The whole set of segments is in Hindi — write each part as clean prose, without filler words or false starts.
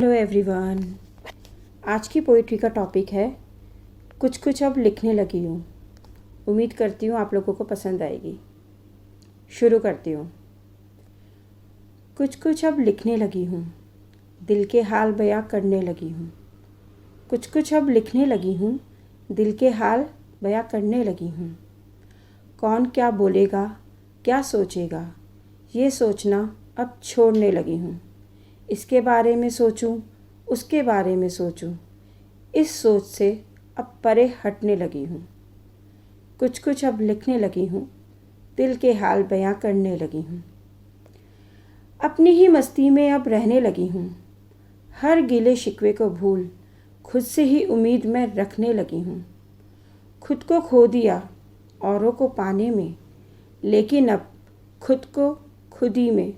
Hello everyone. आज की पोइट्री का टॉपिक है कुछ कुछ अब लिखने लगी हूँ। उम्मीद करती हूँ आप लोगों को पसंद आएगी। शुरू करती हूँ। कुछ कुछ अब लिखने लगी हूँ, दिल के हाल बयां करने लगी हूँ। कुछ कुछ अब लिखने लगी हूँ, दिल के हाल बयां करने लगी हूँ। कौन क्या बोलेगा, क्या सोचेगा, ये सोचना अब छोड़ने लगी हूँ। इसके बारे में सोचूं, उसके बारे में सोचूं, इस सोच से अब परे हटने लगी हूँ। कुछ कुछ अब लिखने लगी हूँ, दिल के हाल बयां करने लगी हूँ। अपनी ही मस्ती में अब रहने लगी हूँ। हर गिले शिकवे को भूल खुद से ही उम्मीद में रखने लगी हूँ। खुद को खो दिया औरों को पाने में, लेकिन अब खुद को खुद ही में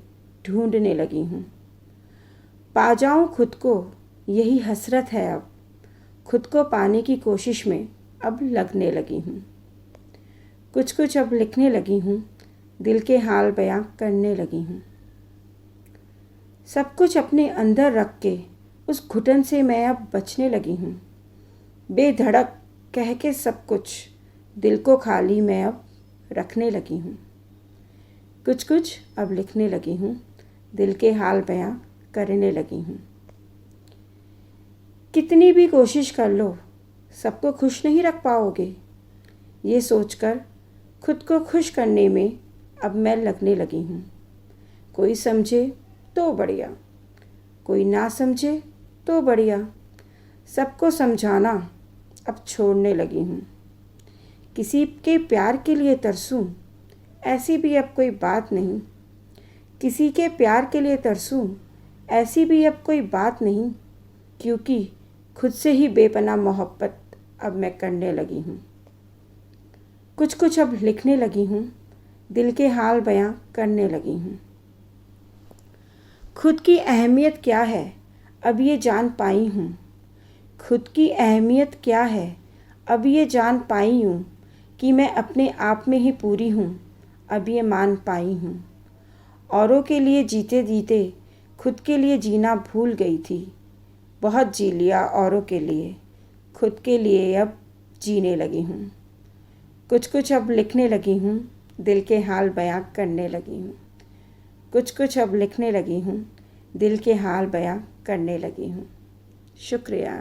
ढूंढने लगी हूँ। पा जाऊँ खुद को, यही हसरत है अब। खुद को पाने की कोशिश में अब लगने लगी हूँ। कुछ कुछ अब लिखने लगी हूँ, दिल के हाल बयां करने लगी हूँ। सब कुछ अपने अंदर रख के उस घुटन से मैं अब बचने लगी हूँ। बेधड़क कह के सब कुछ दिल को खाली मैं अब रखने लगी हूँ। कुछ कुछ अब लिखने लगी हूँ, दिल के हाल बयां करने लगी हूँ। कितनी भी कोशिश कर लो, सबको खुश नहीं रख पाओगे। ये सोचकर खुद को खुश करने में अब मैं लगने लगी हूँ। कोई समझे तो बढ़िया, कोई ना समझे तो बढ़िया। सबको समझाना अब छोड़ने लगी हूँ। किसी के प्यार के लिए तरसूं, ऐसी भी अब कोई बात नहीं। किसी के प्यार के लिए तरसूं, ऐसी भी अब कोई बात नहीं, क्योंकि खुद से ही बेपनाह मोहब्बत अब मैं करने लगी हूँ। कुछ कुछ अब लिखने लगी हूँ, दिल के हाल बयां करने लगी हूँ। खुद की अहमियत क्या है अब ये जान पाई हूँ। खुद की अहमियत क्या है अब ये जान पाई हूँ कि मैं अपने आप में ही पूरी हूँ, अब ये मान पाई हूँ। औरों के लिए जीते जीते खुद के लिए जीना भूल गई थी। बहुत जी लिया औरों के लिए, खुद के लिए अब जीने लगी हूँ। कुछ कुछ अब लिखने लगी हूँ, दिल के हाल बयां करने लगी हूँ। कुछ कुछ अब लिखने लगी हूँ, दिल के हाल बयां करने लगी हूँ। शुक्रिया।